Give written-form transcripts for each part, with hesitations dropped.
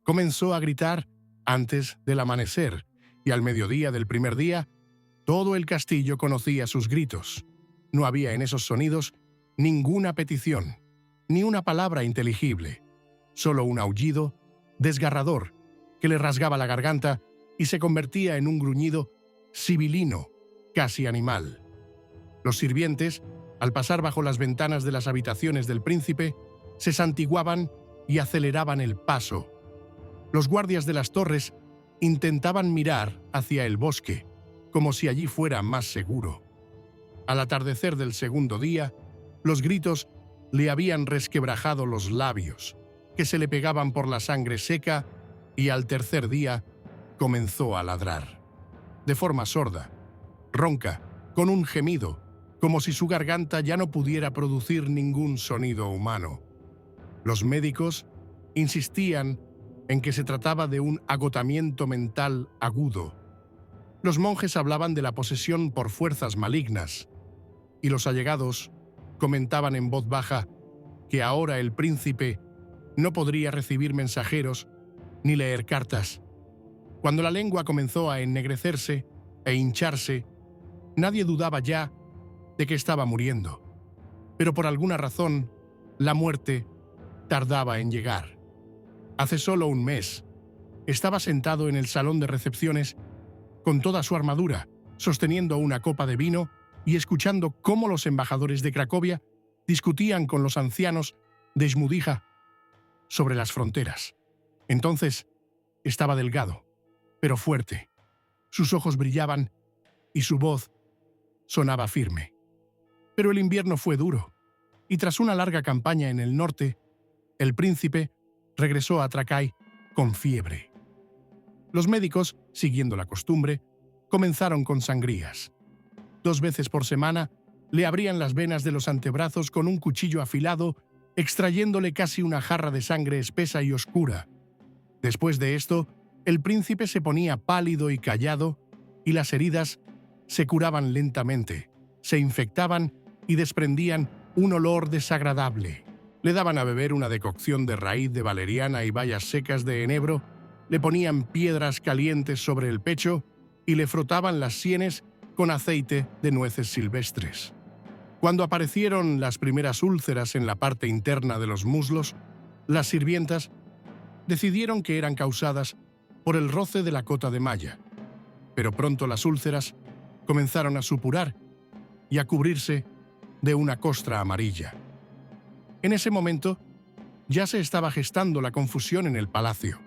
Comenzó a gritar antes del amanecer, y al mediodía del primer día, todo el castillo conocía sus gritos. No había en esos sonidos ninguna petición, ni una palabra inteligible, solo un aullido desgarrador que le rasgaba la garganta y se convertía en un gruñido sibilino, casi animal. Los sirvientes, al pasar bajo las ventanas de las habitaciones del príncipe, se santiguaban y aceleraban el paso. Los guardias de las torres intentaban mirar hacia el bosque, como si allí fuera más seguro. Al atardecer del segundo día, los gritos le habían resquebrajado los labios, que se le pegaban por la sangre seca, y al tercer día comenzó a ladrar. De forma sorda, ronca, con un gemido, como si su garganta ya no pudiera producir ningún sonido humano. Los médicos insistían en que se trataba de un agotamiento mental agudo. Los monjes hablaban de la posesión por fuerzas malignas, y los allegados comentaban en voz baja que ahora el príncipe no podría recibir mensajeros ni leer cartas. Cuando la lengua comenzó a ennegrecerse e hincharse, nadie dudaba ya de que estaba muriendo. Pero por alguna razón, la muerte tardaba en llegar. Hace solo un mes, estaba sentado en el salón de recepciones con toda su armadura, sosteniendo una copa de vino y escuchando cómo los embajadores de Cracovia discutían con los ancianos de Żmudija sobre las fronteras. Entonces, estaba delgado, pero fuerte. Sus ojos brillaban y su voz sonaba firme. Pero el invierno fue duro, y tras una larga campaña en el norte, el príncipe regresó a Trakai con fiebre. Los médicos, siguiendo la costumbre, comenzaron con sangrías. 2 veces por semana le abrían las venas de los antebrazos con un cuchillo afilado, extrayéndole casi una jarra de sangre espesa y oscura. Después de esto, el príncipe se ponía pálido y callado, y las heridas se curaban lentamente, se infectaban y desprendían un olor desagradable. Le daban a beber una decocción de raíz de valeriana y bayas secas de enebro, le ponían piedras calientes sobre el pecho y le frotaban las sienes con aceite de nueces silvestres. Cuando aparecieron las primeras úlceras en la parte interna de los muslos, las sirvientas decidieron que eran causadas por el roce de la cota de malla, pero pronto las úlceras comenzaron a supurar y a cubrirse de una costra amarilla. En ese momento, ya se estaba gestando la confusión en el palacio.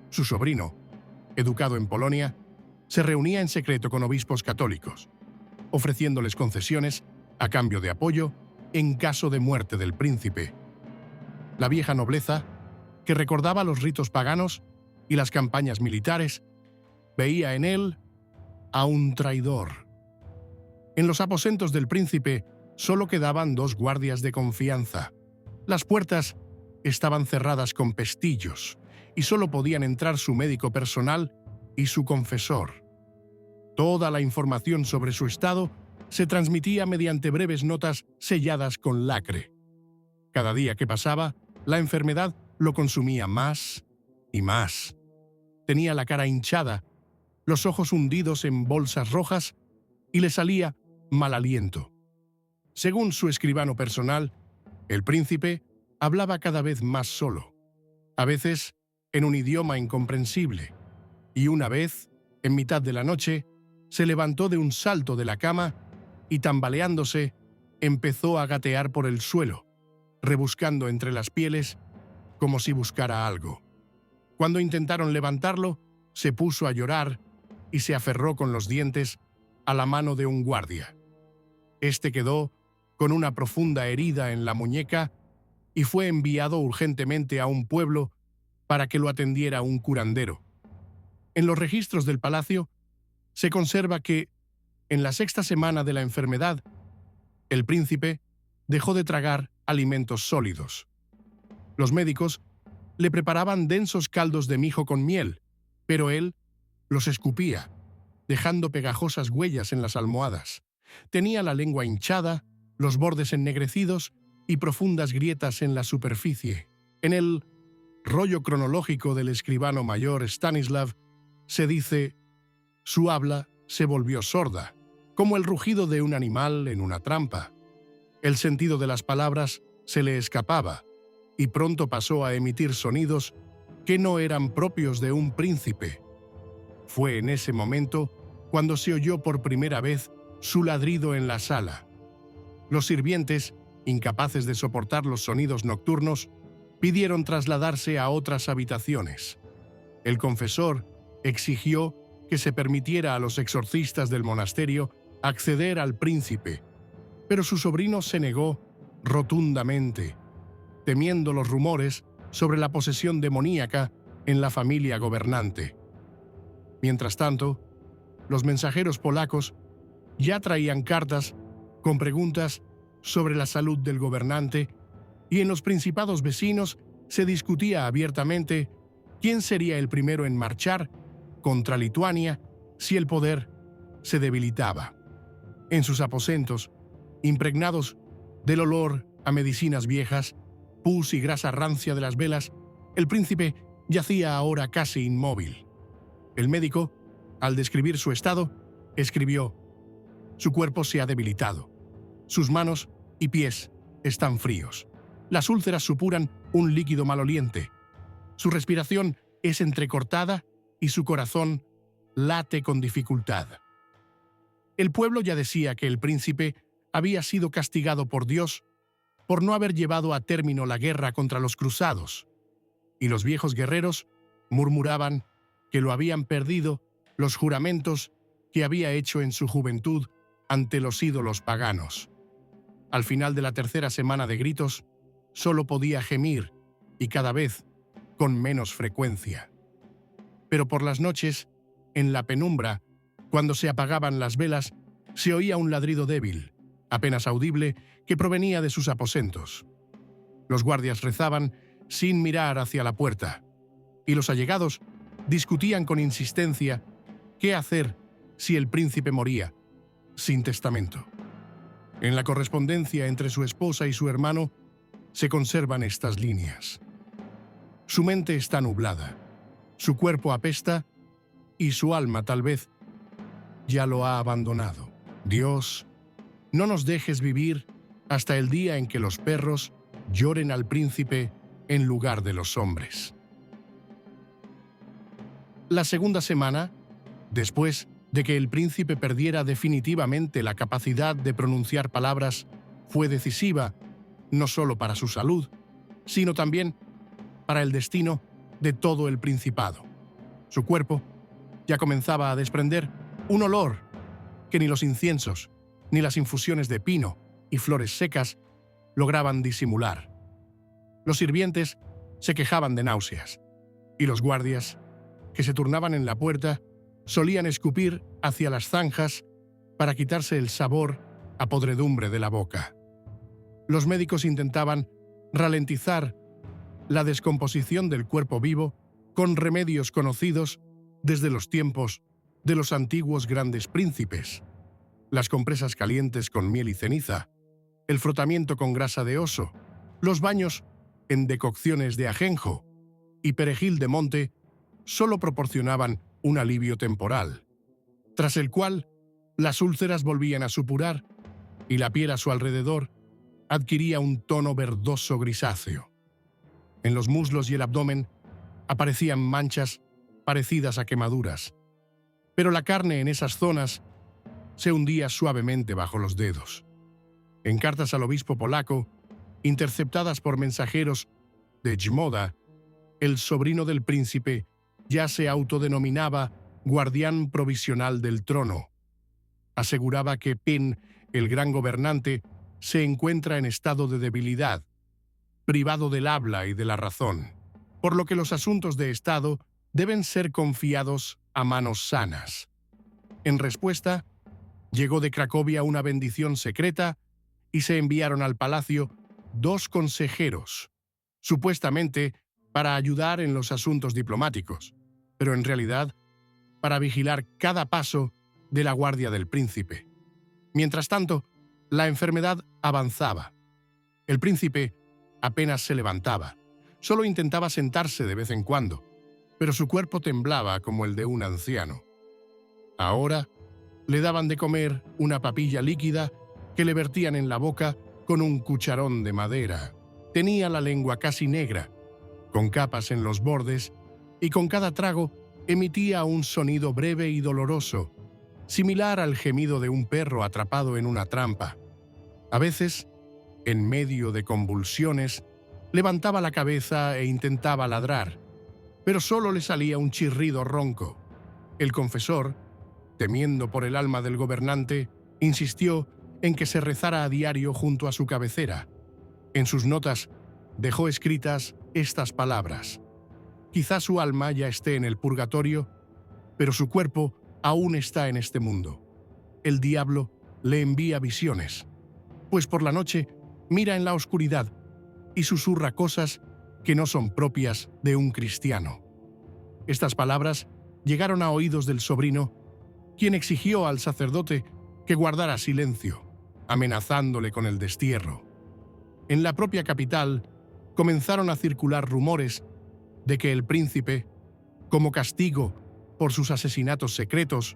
Su sobrino, educado en Polonia, se reunía en secreto con obispos católicos, ofreciéndoles concesiones a cambio de apoyo en caso de muerte del príncipe. La vieja nobleza, que recordaba los ritos paganos y las campañas militares, veía en él a un traidor. En los aposentos del príncipe solo quedaban 2 guardias de confianza. Las puertas estaban cerradas con pestillos y solo podían entrar su médico personal y su confesor. Toda la información sobre su estado se transmitía mediante breves notas selladas con lacre. Cada día que pasaba, la enfermedad lo consumía más y más. Tenía la cara hinchada, los ojos hundidos en bolsas rojas y le salía mal aliento. Según su escribano personal, el príncipe hablaba cada vez más solo, a veces en un idioma incomprensible, y una vez, en mitad de la noche, se levantó de un salto de la cama y, tambaleándose, empezó a gatear por el suelo, rebuscando entre las pieles como si buscara algo. Cuando intentaron levantarlo, se puso a llorar y se aferró con los dientes a la mano de un guardia. Este quedó con una profunda herida en la muñeca y fue enviado urgentemente a un pueblo para que lo atendiera un curandero. En los registros del palacio se conserva que, en la 6ª semana de la enfermedad, el príncipe dejó de tragar alimentos sólidos. Los médicos le preparaban densos caldos de mijo con miel, pero él los escupía, dejando pegajosas huellas en las almohadas. Tenía la lengua hinchada, los bordes ennegrecidos y profundas grietas en la superficie. En el rollo cronológico del escribano mayor Stanislav, se dice: su habla se volvió sorda, como el rugido de un animal en una trampa. El sentido de las palabras se le escapaba, y pronto pasó a emitir sonidos que no eran propios de un príncipe. Fue en ese momento cuando se oyó por primera vez su ladrido en la sala. Los sirvientes, incapaces de soportar los sonidos nocturnos, pidieron trasladarse a otras habitaciones. El confesor exigió que se permitiera a los exorcistas del monasterio acceder al príncipe, pero su sobrino se negó rotundamente, temiendo los rumores sobre la posesión demoníaca en la familia gobernante. Mientras tanto, los mensajeros polacos ya traían cartas con preguntas sobre la salud del gobernante, y en los principados vecinos se discutía abiertamente quién sería el primero en marchar contra Lituania si el poder se debilitaba. En sus aposentos, impregnados del olor a medicinas viejas, pus y grasa rancia de las velas, el príncipe yacía ahora casi inmóvil. El médico, al describir su estado, escribió: su cuerpo se ha debilitado. Sus manos y pies están fríos. Las úlceras supuran un líquido maloliente. Su respiración es entrecortada y su corazón late con dificultad. El pueblo ya decía que el príncipe había sido castigado por Dios por no haber llevado a término la guerra contra los cruzados, y los viejos guerreros murmuraban que lo habían perdido los juramentos que había hecho en su juventud ante los ídolos paganos. Al final de la tercera semana de gritos, solo podía gemir, y cada vez con menos frecuencia. Pero por las noches, en la penumbra, cuando se apagaban las velas, se oía un ladrido débil, apenas audible, que provenía de sus aposentos. Los guardias rezaban sin mirar hacia la puerta, y los allegados discutían con insistencia qué hacer si el príncipe moría sin testamento. En la correspondencia entre su esposa y su hermano se conservan estas líneas: su mente está nublada, su cuerpo apesta y su alma tal vez ya lo ha abandonado. Dios, no nos dejes vivir hasta el día en que los perros lloren al príncipe en lugar de los hombres. La segunda semana, después de que el príncipe perdiera definitivamente la capacidad de pronunciar palabras, fue decisiva no solo para su salud, sino también para el destino de todo el principado. Su cuerpo ya comenzaba a desprender un olor que ni los inciensos, ni las infusiones de pino y flores secas lograban disimular. Los sirvientes se quejaban de náuseas, y los guardias, que se turnaban en la puerta, solían escupir hacia las zanjas para quitarse el sabor a podredumbre de la boca. Los médicos intentaban ralentizar la descomposición del cuerpo vivo con remedios conocidos desde los tiempos de los antiguos grandes príncipes: las compresas calientes con miel y ceniza, el frotamiento con grasa de oso, los baños en decocciones de ajenjo y perejil de monte solo proporcionaban un alivio temporal, tras el cual las úlceras volvían a supurar y la piel a su alrededor adquiría un tono verdoso grisáceo. En los muslos y el abdomen aparecían manchas parecidas a quemaduras, pero la carne en esas zonas se hundía suavemente bajo los dedos. En cartas al obispo polaco, interceptadas por mensajeros de Jmoda, el sobrino del príncipe ya se autodenominaba guardián provisional del trono. Aseguraba que Pin, el gran gobernante, se encuentra en estado de debilidad, privado del habla y de la razón, por lo que los asuntos de Estado deben ser confiados a manos sanas. En respuesta, llegó de Cracovia una bendición secreta y se enviaron al palacio 2 consejeros, supuestamente para ayudar en los asuntos diplomáticos, pero en realidad para vigilar cada paso de la guardia del príncipe. Mientras tanto, la enfermedad avanzaba. El príncipe apenas se levantaba. Solo intentaba sentarse de vez en cuando, pero su cuerpo temblaba como el de un anciano. Ahora le daban de comer una papilla líquida que le vertían en la boca con un cucharón de madera. Tenía la lengua casi negra, con capas en los bordes, y con cada trago emitía un sonido breve y doloroso, similar al gemido de un perro atrapado en una trampa. A veces, en medio de convulsiones, levantaba la cabeza e intentaba ladrar, pero solo le salía un chirrido ronco. El confesor, temiendo por el alma del gobernante, insistió en que se rezara a diario junto a su cabecera. En sus notas dejó escritas estas palabras: quizá su alma ya esté en el purgatorio, pero su cuerpo aún está en este mundo. El diablo le envía visiones, pues por la noche mira en la oscuridad y susurra cosas que no son propias de un cristiano. Estas palabras llegaron a oídos del sobrino, quien exigió al sacerdote que guardara silencio, amenazándole con el destierro. En la propia capital comenzaron a circular rumores de que el príncipe, como castigo por sus asesinatos secretos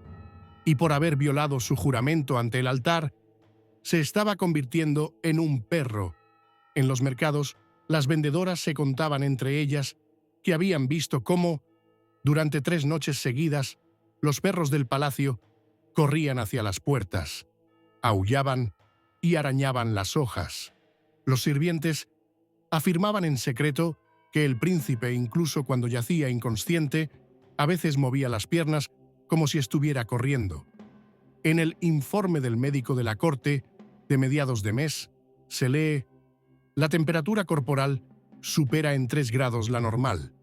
y por haber violado su juramento ante el altar, se estaba convirtiendo en un perro. En los mercados, las vendedoras se contaban entre ellas que habían visto cómo, durante 3 noches seguidas, los perros del palacio corrían hacia las puertas, aullaban y arañaban las hojas. Los sirvientes afirmaban en secreto que el príncipe, incluso cuando yacía inconsciente, a veces movía las piernas como si estuviera corriendo. En el informe del médico de la corte, de mediados de mes, se lee: la temperatura corporal supera en 3 grados la normal.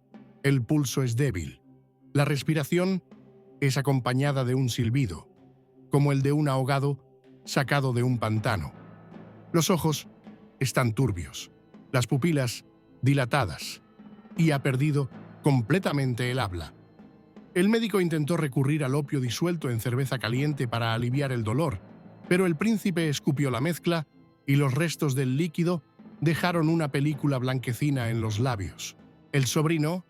El pulso es débil. La respiración es acompañada de un silbido, como el de un ahogado sacado de un pantano. Los ojos están turbios, las pupilas dilatadas, y ha perdido completamente el habla. El médico intentó recurrir al opio disuelto en cerveza caliente para aliviar el dolor, pero el príncipe escupió la mezcla y los restos del líquido dejaron una película blanquecina en los labios. El sobrino,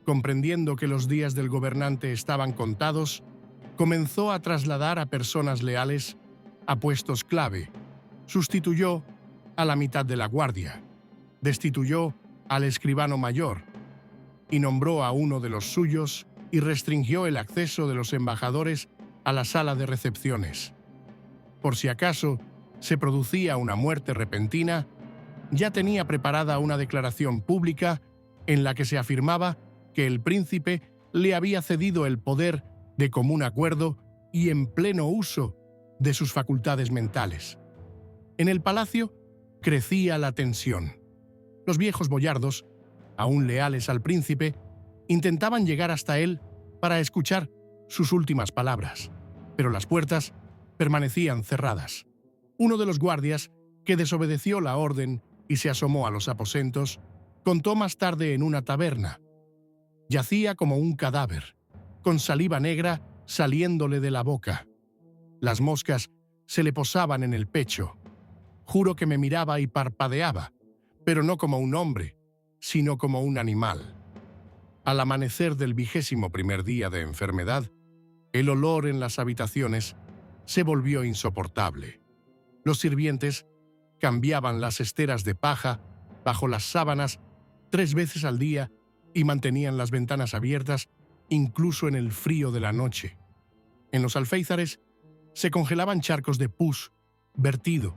comprendiendo que los días del gobernante estaban contados, comenzó a trasladar a personas leales a puestos clave. Sustituyó a la mitad de la guardia, destituyó al escribano mayor y nombró a uno de los suyos y restringió el acceso de los embajadores a la sala de recepciones. Por si acaso se producía una muerte repentina, ya tenía preparada una declaración pública en la que se afirmaba que el príncipe le había cedido el poder de común acuerdo y en pleno uso de sus facultades mentales. En el palacio crecía la tensión. Los viejos boyardos, aún leales al príncipe, intentaban llegar hasta él para escuchar sus últimas palabras, pero las puertas permanecían cerradas. Uno de los guardias, que desobedeció la orden y se asomó a los aposentos, contó más tarde en una taberna: yacía como un cadáver, con saliva negra saliéndole de la boca. Las moscas se le posaban en el pecho. Juro que me miraba y parpadeaba, pero no como un hombre, sino como un animal. Al amanecer del 21º día de enfermedad, el olor en las habitaciones se volvió insoportable. Los sirvientes cambiaban las esteras de paja bajo las sábanas 3 veces al día y mantenían las ventanas abiertas incluso en el frío de la noche. En los alféizares se congelaban charcos de pus vertido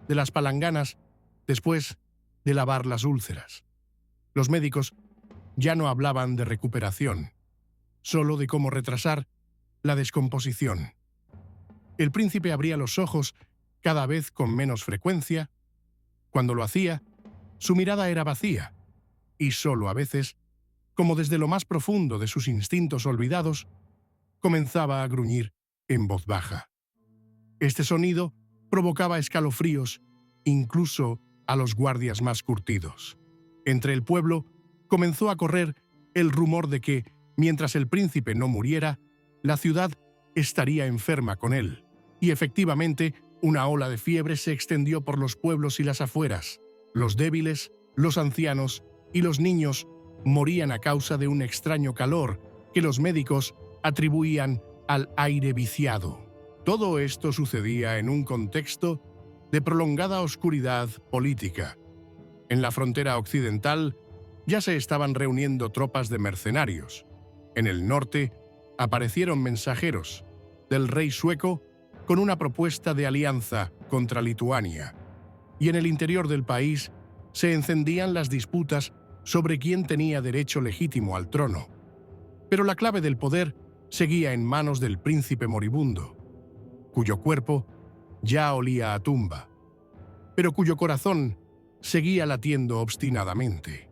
de las palanganas después de lavar las úlceras. Los médicos ya no hablaban de recuperación, solo de cómo retrasar la descomposición. El príncipe abría los ojos cada vez con menos frecuencia. Cuando lo hacía, su mirada era vacía, y solo a veces, como desde lo más profundo de sus instintos olvidados, comenzaba a gruñir en voz baja. Este sonido provocaba escalofríos incluso a los guardias más curtidos. Entre el pueblo comenzó a correr el rumor de que, mientras el príncipe no muriera, la ciudad estaría enferma con él. Y efectivamente, una ola de fiebre se extendió por los pueblos y las afueras. Los débiles, los ancianos y los niños morían a causa de un extraño calor que los médicos atribuían al aire viciado. Todo esto sucedía en un contexto de prolongada oscuridad política. En la frontera occidental ya se estaban reuniendo tropas de mercenarios. En el norte aparecieron mensajeros del rey sueco con una propuesta de alianza contra Lituania. Y en el interior del país se encendían las disputas sobre quién tenía derecho legítimo al trono. Pero la clave del poder seguía en manos del príncipe moribundo, cuyo cuerpo ya olía a tumba, pero cuyo corazón seguía latiendo obstinadamente.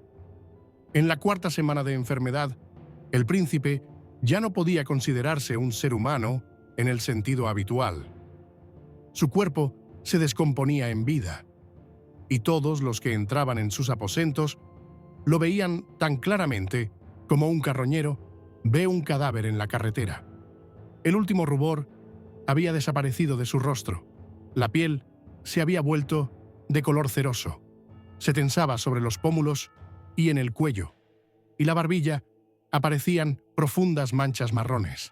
En la cuarta semana de enfermedad, el príncipe ya no podía considerarse un ser humano en el sentido habitual. Su cuerpo se descomponía en vida, y todos los que entraban en sus aposentos lo veían tan claramente como un carroñero ve un cadáver en la carretera. El último rubor había desaparecido de su rostro. La piel se había vuelto de color ceroso. Se tensaba sobre los pómulos y en el cuello, y la barbilla aparecían profundas manchas marrones.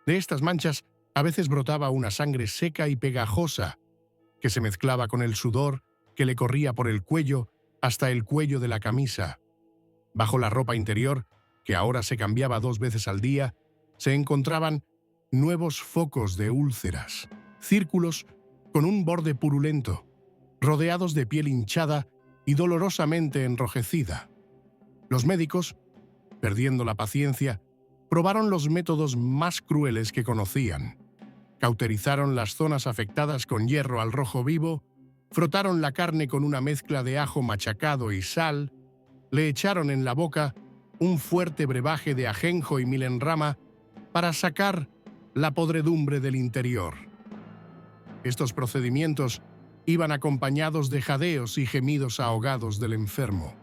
De estas manchas a veces brotaba una sangre seca y pegajosa que se mezclaba con el sudor que le corría por el cuello hasta el cuello de la camisa. Bajo la ropa interior, que ahora se cambiaba 2 veces al día, se encontraban nuevos focos de úlceras, círculos con un borde purulento, rodeados de piel hinchada y dolorosamente enrojecida. Los médicos, perdiendo la paciencia, probaron los métodos más crueles que conocían. Cauterizaron las zonas afectadas con hierro al rojo vivo, frotaron la carne con una mezcla de ajo machacado y sal, le echaron en la boca un fuerte brebaje de ajenjo y milenrama para sacar la podredumbre del interior. Estos procedimientos iban acompañados de jadeos y gemidos ahogados del enfermo.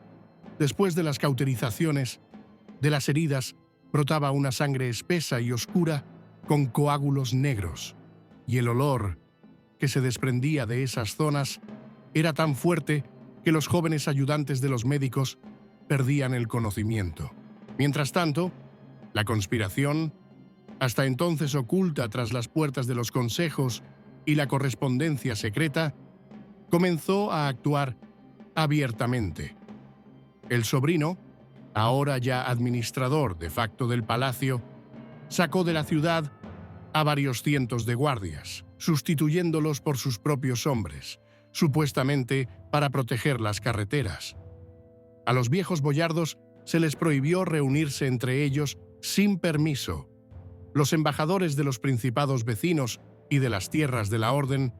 Después de las cauterizaciones, de las heridas brotaba una sangre espesa y oscura con coágulos negros, y el olor que se desprendía de esas zonas era tan fuerte que los jóvenes ayudantes de los médicos perdían el conocimiento. Mientras tanto, la conspiración, hasta entonces oculta tras las puertas de los consejos y la correspondencia secreta, comenzó a actuar abiertamente. El sobrino, ahora ya administrador de facto del palacio, sacó de la ciudad a varios cientos de guardias, sustituyéndolos por sus propios hombres, supuestamente para proteger las carreteras. A los viejos boyardos se les prohibió reunirse entre ellos sin permiso. Los embajadores de los principados vecinos y de las tierras de la orden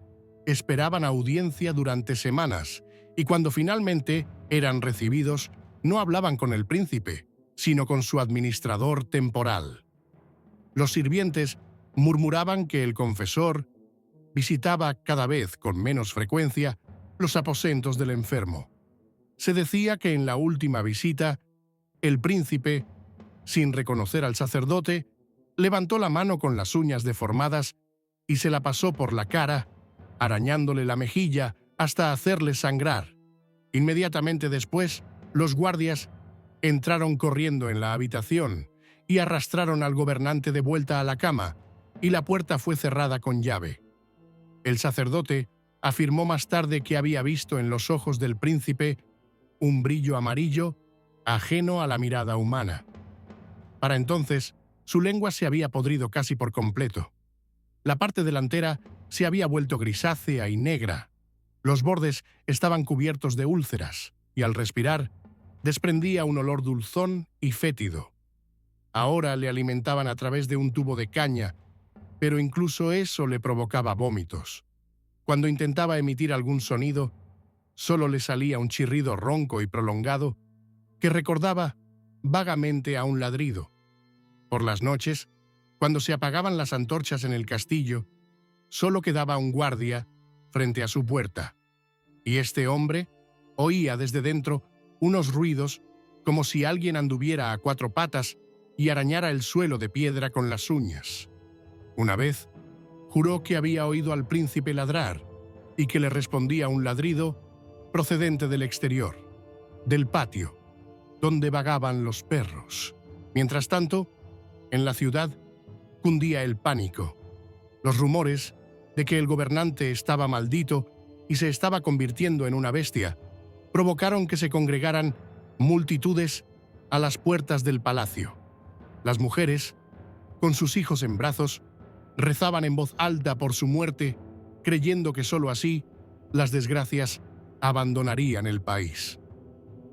esperaban audiencia durante semanas, y cuando finalmente eran recibidos, no hablaban con el príncipe, sino con su administrador temporal. Los sirvientes murmuraban que el confesor visitaba cada vez con menos frecuencia los aposentos del enfermo. Se decía que en la última visita, el príncipe, sin reconocer al sacerdote, levantó la mano con las uñas deformadas y se la pasó por la cara, arañándole la mejilla hasta hacerle sangrar. Inmediatamente después, los guardias entraron corriendo en la habitación y arrastraron al gobernante de vuelta a la cama, y la puerta fue cerrada con llave. El sacerdote afirmó más tarde que había visto en los ojos del príncipe un brillo amarillo ajeno a la mirada humana. Para entonces, su lengua se había podrido casi por completo. La parte delantera se había vuelto grisácea y negra. Los bordes estaban cubiertos de úlceras y al respirar desprendía un olor dulzón y fétido. Ahora le alimentaban a través de un tubo de caña, pero incluso eso le provocaba vómitos. Cuando intentaba emitir algún sonido, solo le salía un chirrido ronco y prolongado que recordaba vagamente a un ladrido. Por las noches, cuando se apagaban las antorchas en el castillo, solo quedaba un guardia frente a su puerta, y este hombre oía desde dentro unos ruidos como si alguien anduviera a 4 patas y arañara el suelo de piedra con las uñas. Una vez, juró que había oído al príncipe ladrar y que le respondía un ladrido procedente del exterior, del patio, donde vagaban los perros. Mientras tanto, en la ciudad cundía el pánico. Los rumores de que el gobernante estaba maldito y se estaba convirtiendo en una bestia provocaron que se congregaran multitudes a las puertas del palacio. Las mujeres, con sus hijos en brazos, rezaban en voz alta por su muerte, creyendo que sólo así las desgracias abandonarían el país.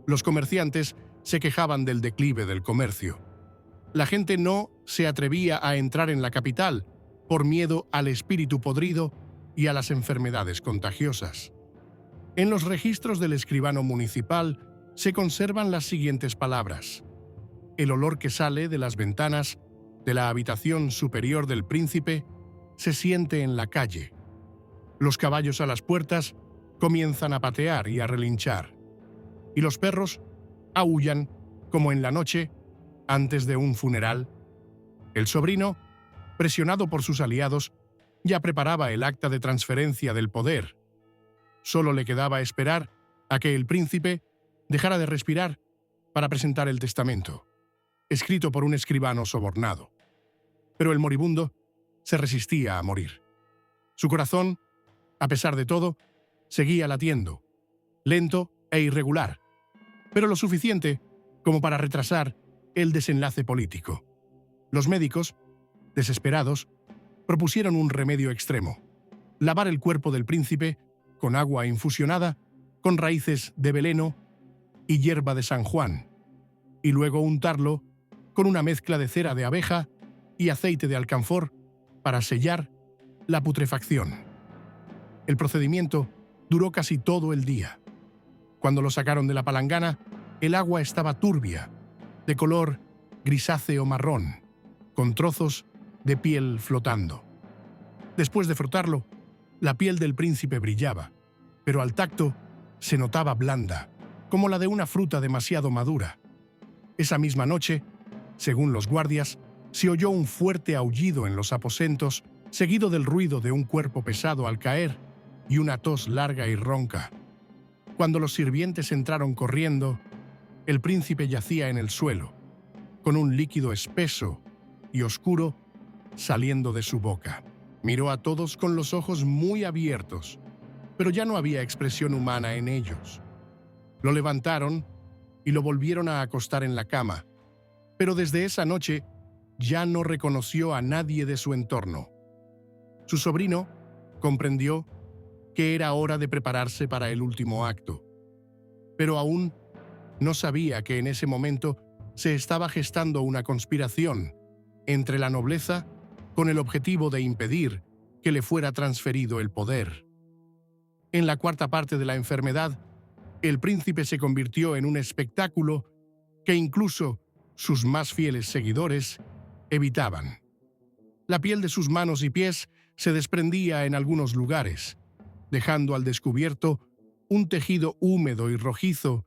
Los comerciantes se quejaban del declive del comercio. La gente no se atrevía a entrar en la capital por miedo al espíritu podrido y a las enfermedades contagiosas. En los registros del escribano municipal se conservan las siguientes palabras: el olor que sale de las ventanas de la habitación superior del príncipe se siente en la calle. Los caballos a las puertas comienzan a patear y a relinchar, y los perros aúllan como en la noche antes de un funeral. El sobrino, presionado por sus aliados, ya preparaba el acta de transferencia del poder. Solo le quedaba esperar a que el príncipe dejara de respirar para presentar el testamento, escrito por un escribano sobornado. Pero el moribundo se resistía a morir. Su corazón, a pesar de todo, seguía latiendo, lento e irregular, pero lo suficiente como para retrasar el desenlace político. Los médicos, desesperados, propusieron un remedio extremo: lavar el cuerpo del príncipe con agua infusionada, con raíces de veleno y hierba de San Juan, y luego untarlo con una mezcla de cera de abeja y aceite de alcanfor para sellar la putrefacción. El procedimiento duró casi todo el día. Cuando lo sacaron de la palangana, el agua estaba turbia, de color grisáceo marrón, con trozos de piel flotando. Después de frotarlo, la piel del príncipe brillaba, pero al tacto se notaba blanda, como la de una fruta demasiado madura. Esa misma noche, según los guardias, se oyó un fuerte aullido en los aposentos, seguido del ruido de un cuerpo pesado al caer y una tos larga y ronca. Cuando los sirvientes entraron corriendo, el príncipe yacía en el suelo, con un líquido espeso y oscuro saliendo de su boca. Miró a todos con los ojos muy abiertos, pero ya no había expresión humana en ellos. Lo levantaron y lo volvieron a acostar en la cama, pero desde esa noche ya no reconoció a nadie de su entorno. Su sobrino comprendió que era hora de prepararse para el último acto, pero aún no sabía que en ese momento se estaba gestando una conspiración entre la nobleza con el objetivo de impedir que le fuera transferido el poder. En la cuarta parte de la enfermedad, el príncipe se convirtió en un espectáculo que incluso sus más fieles seguidores evitaban. La piel de sus manos y pies se desprendía en algunos lugares, dejando al descubierto un tejido húmedo y rojizo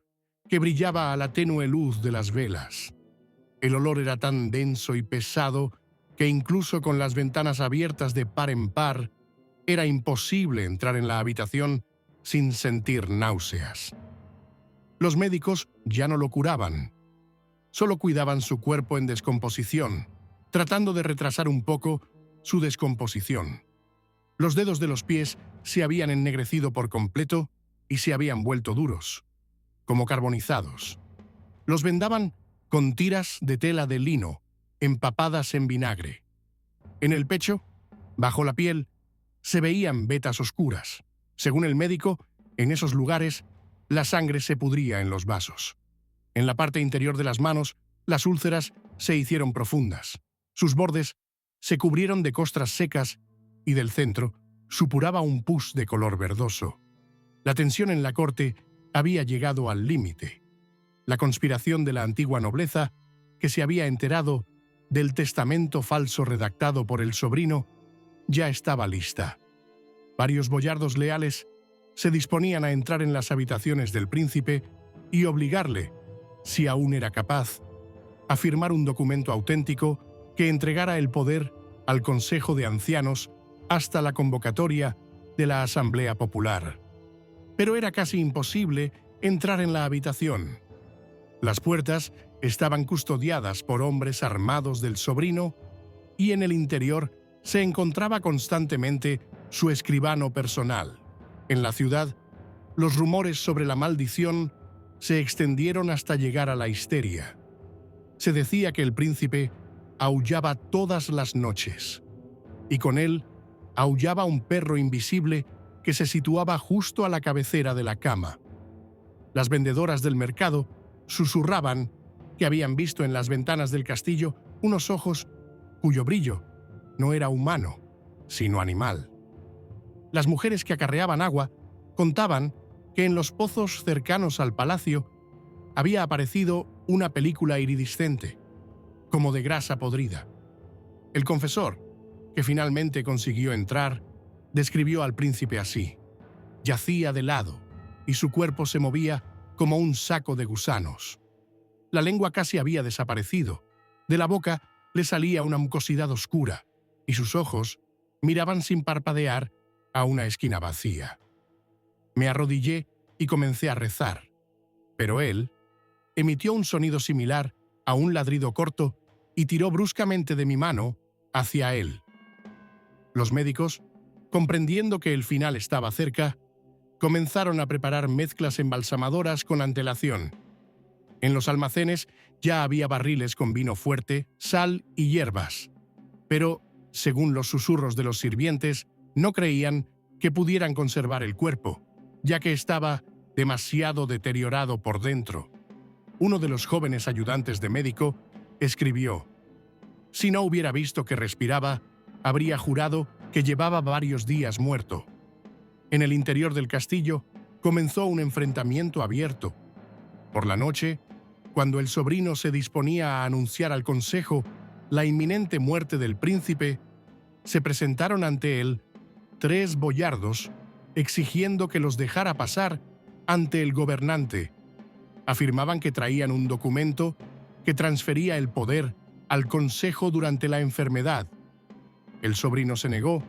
que brillaba a la tenue luz de las velas. El olor era tan denso y pesado que incluso con las ventanas abiertas de par en par, era imposible entrar en la habitación sin sentir náuseas. Los médicos ya no lo curaban, solo cuidaban su cuerpo en descomposición, tratando de retrasar un poco su descomposición. Los dedos de los pies se habían ennegrecido por completo y se habían vuelto duros, como carbonizados. Los vendaban con tiras de tela de lino, empapadas en vinagre. En el pecho, bajo la piel, se veían vetas oscuras. Según el médico, en esos lugares, la sangre se pudría en los vasos. En la parte interior de las manos, las úlceras se hicieron profundas. Sus bordes se cubrieron de costras secas y del centro supuraba un pus de color verdoso. La tensión en la corte había llegado al límite. La conspiración de la antigua nobleza, que se había enterado del testamento falso redactado por el sobrino, ya estaba lista. Varios boyardos leales se disponían a entrar en las habitaciones del príncipe y obligarle, si aún era capaz, a firmar un documento auténtico que entregara el poder al Consejo de Ancianos hasta la convocatoria de la Asamblea Popular. Pero era casi imposible entrar en la habitación. Las puertas estaban custodiadas por hombres armados del sobrino y en el interior se encontraba constantemente su escribano personal. En la ciudad, los rumores sobre la maldición se extendieron hasta llegar a la histeria. Se decía que el príncipe aullaba todas las noches, y con él aullaba un perro invisible que se situaba justo a la cabecera de la cama. Las vendedoras del mercado susurraban que habían visto en las ventanas del castillo unos ojos cuyo brillo no era humano, sino animal. Las mujeres que acarreaban agua contaban que en los pozos cercanos al palacio había aparecido una película iridiscente, como de grasa podrida. El confesor, que finalmente consiguió entrar, describió al príncipe así: yacía de lado y su cuerpo se movía como un saco de gusanos. La lengua casi había desaparecido, de la boca le salía una mucosidad oscura y sus ojos miraban sin parpadear a una esquina vacía. Me arrodillé y comencé a rezar, pero él emitió un sonido similar a un ladrido corto y tiró bruscamente de mi mano hacia él. Los médicos, comprendiendo que el final estaba cerca, comenzaron a preparar mezclas embalsamadoras con antelación. En los almacenes ya había barriles con vino fuerte, sal y hierbas, pero, según los susurros de los sirvientes, no creían que pudieran conservar el cuerpo, ya que estaba demasiado deteriorado por dentro. Uno de los jóvenes ayudantes de médico escribió: si no hubiera visto que respiraba, habría jurado que llevaba varios días muerto. En el interior del castillo comenzó un enfrentamiento abierto. Por la noche, cuando el sobrino se disponía a anunciar al consejo la inminente muerte del príncipe, se presentaron ante él 3 boyardos exigiendo que los dejara pasar ante el gobernante. Afirmaban que traían un documento que transfería el poder al consejo durante la enfermedad. El sobrino se negó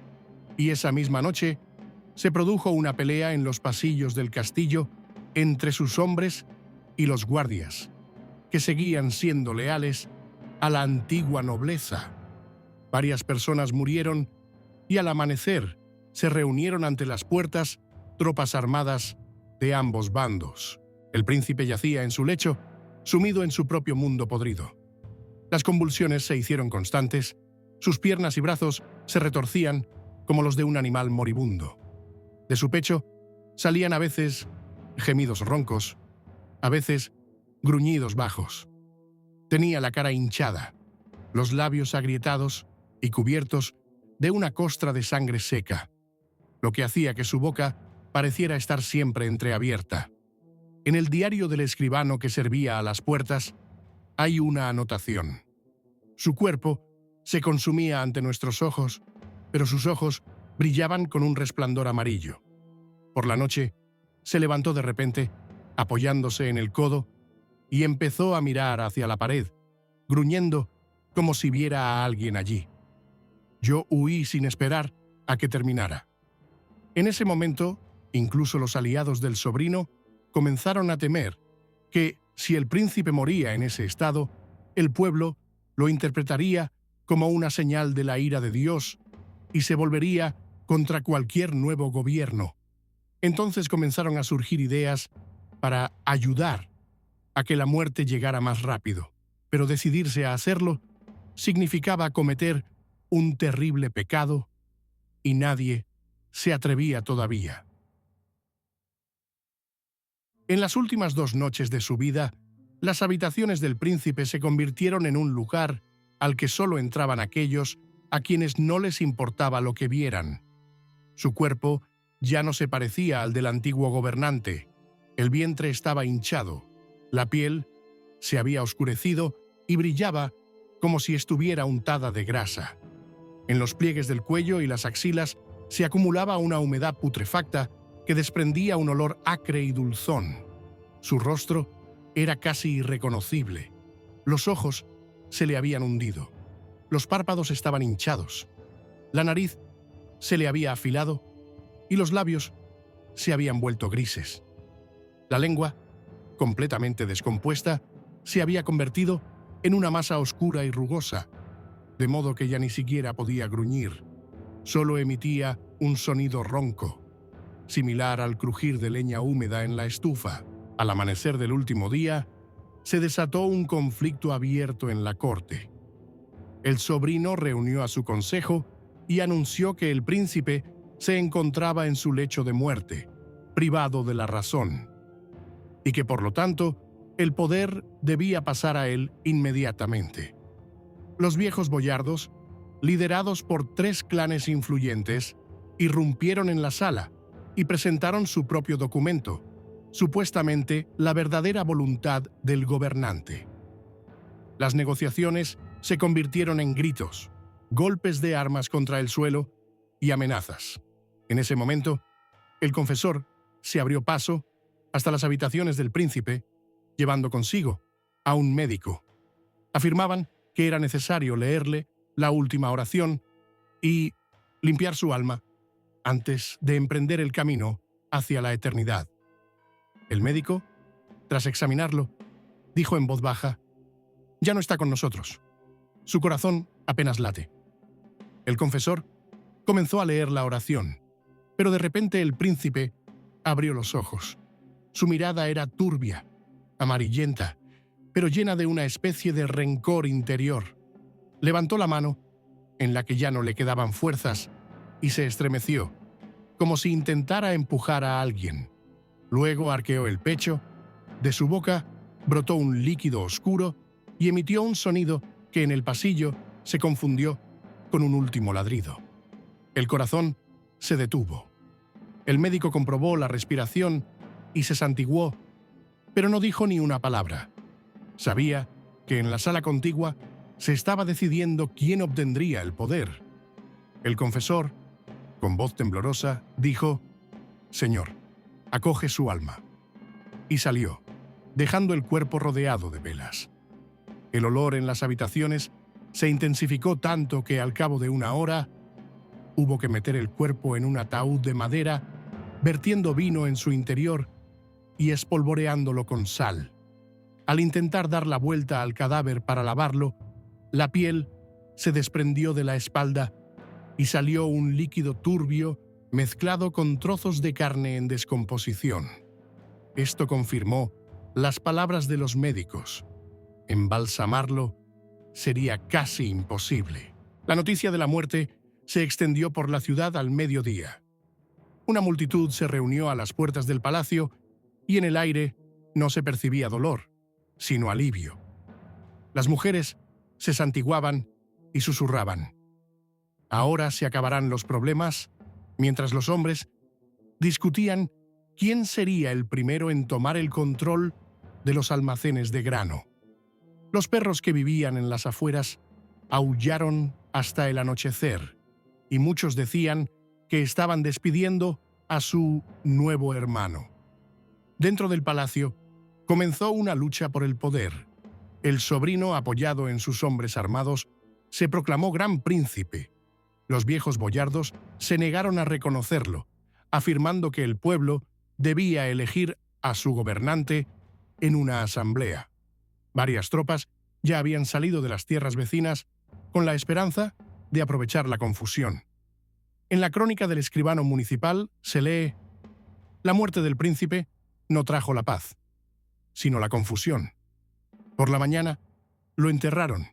y esa misma noche se produjo una pelea en los pasillos del castillo entre sus hombres y los guardias, que seguían siendo leales a la antigua nobleza. Varias personas murieron y al amanecer se reunieron ante las puertas tropas armadas de ambos bandos. El príncipe yacía en su lecho, sumido en su propio mundo podrido. Las convulsiones se hicieron constantes, sus piernas y brazos se retorcían como los de un animal moribundo. De su pecho salían a veces gemidos roncos, a veces gruñidos bajos. Tenía la cara hinchada, los labios agrietados y cubiertos de una costra de sangre seca, lo que hacía que su boca pareciera estar siempre entreabierta. En el diario del escribano que servía a las puertas hay una anotación. Su cuerpo se consumía ante nuestros ojos, pero sus ojos brillaban con un resplandor amarillo. Por la noche, se levantó de repente, apoyándose en el codo, y empezó a mirar hacia la pared, gruñendo como si viera a alguien allí. Yo huí sin esperar a que terminara. En ese momento, incluso los aliados del sobrino comenzaron a temer que, si el príncipe moría en ese estado, el pueblo lo interpretaría como una señal de la ira de Dios y se volvería contra cualquier nuevo gobierno. Entonces comenzaron a surgir ideas para ayudar a que la muerte llegara más rápido, pero decidirse a hacerlo significaba cometer un terrible pecado y nadie se atrevía todavía. En las últimas 2 noches de su vida, las habitaciones del príncipe se convirtieron en un lugar al que solo entraban aquellos a quienes no les importaba lo que vieran. Su cuerpo ya no se parecía al del antiguo gobernante. El vientre estaba hinchado, la piel se había oscurecido y brillaba como si estuviera untada de grasa. En los pliegues del cuello y las axilas se acumulaba una humedad putrefacta que desprendía un olor acre y dulzón. Su rostro era casi irreconocible. Los ojos se le habían hundido. Los párpados estaban hinchados. La nariz se le había afilado y los labios se habían vuelto grises. La lengua, completamente descompuesta, se había convertido en una masa oscura y rugosa, de modo que ya ni siquiera podía gruñir. Solo emitía un sonido ronco, similar al crujir de leña húmeda en la estufa. Al amanecer del último día, se desató un conflicto abierto en la corte. El sobrino reunió a su consejo y anunció que el príncipe se encontraba en su lecho de muerte, privado de la razón, y que por lo tanto el poder debía pasar a él inmediatamente. Los viejos boyardos, liderados por 3 clanes influyentes, irrumpieron en la sala y presentaron su propio documento, supuestamente la verdadera voluntad del gobernante. Las negociaciones se convirtieron en gritos, golpes de armas contra el suelo y amenazas. En ese momento, el confesor se abrió paso hasta las habitaciones del príncipe, llevando consigo a un médico. Afirmaban que era necesario leerle la última oración y limpiar su alma antes de emprender el camino hacia la eternidad. El médico, tras examinarlo, dijo en voz baja: «Ya no está con nosotros. Su corazón apenas late». El confesor comenzó a leer la oración, pero de repente el príncipe abrió los ojos. Su mirada era turbia, amarillenta, pero llena de una especie de rencor interior. Levantó la mano, en la que ya no le quedaban fuerzas, y se estremeció, como si intentara empujar a alguien. Luego arqueó el pecho, de su boca brotó un líquido oscuro y emitió un sonido que en el pasillo se confundió con un último ladrido. El corazón se detuvo. El médico comprobó la respiración y se santiguó, pero no dijo ni una palabra. Sabía que en la sala contigua se estaba decidiendo quién obtendría el poder. El confesor, con voz temblorosa, dijo: «Señor, acoge su alma», y salió, dejando el cuerpo rodeado de velas. El olor en las habitaciones se intensificó tanto que al cabo de 1 hora hubo que meter el cuerpo en un ataúd de madera, vertiendo vino en su interior y espolvoreándolo con sal. Al intentar dar la vuelta al cadáver para lavarlo, la piel se desprendió de la espalda y salió un líquido turbio mezclado con trozos de carne en descomposición. Esto confirmó las palabras de los médicos. Embalsamarlo sería casi imposible. La noticia de la muerte se extendió por la ciudad al mediodía. Una multitud se reunió a las puertas del palacio y en el aire no se percibía dolor, sino alivio. Las mujeres se santiguaban y susurraban: «Ahora se acabarán los problemas», mientras los hombres discutían quién sería el primero en tomar el control de los almacenes de grano. Los perros que vivían en las afueras aullaron hasta el anochecer, y muchos decían que estaban despidiendo a su nuevo hermano. Dentro del palacio comenzó una lucha por el poder. El sobrino, apoyado en sus hombres armados, se proclamó gran príncipe. Los viejos boyardos se negaron a reconocerlo, afirmando que el pueblo debía elegir a su gobernante en una asamblea. Varias tropas ya habían salido de las tierras vecinas con la esperanza de aprovechar la confusión. En la crónica del escribano municipal se lee: «La muerte del príncipe no trajo la paz, sino la confusión. Por la mañana lo enterraron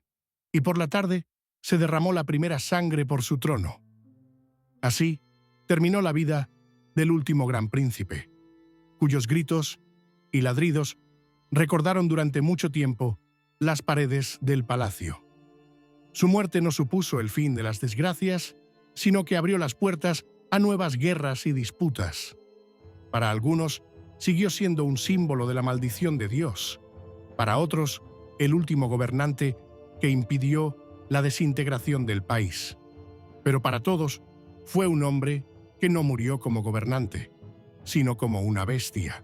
y por la tarde se derramó la primera sangre por su trono». Así terminó la vida del último gran príncipe, cuyos gritos y ladridos recordaron durante mucho tiempo las paredes del palacio. Su muerte no supuso el fin de las desgracias, sino que abrió las puertas a nuevas guerras y disputas. Para algunos, siguió siendo un símbolo de la maldición de Dios. Para otros, el último gobernante que impidió la desintegración del país. Pero para todos, fue un hombre que no murió como gobernante, sino como una bestia.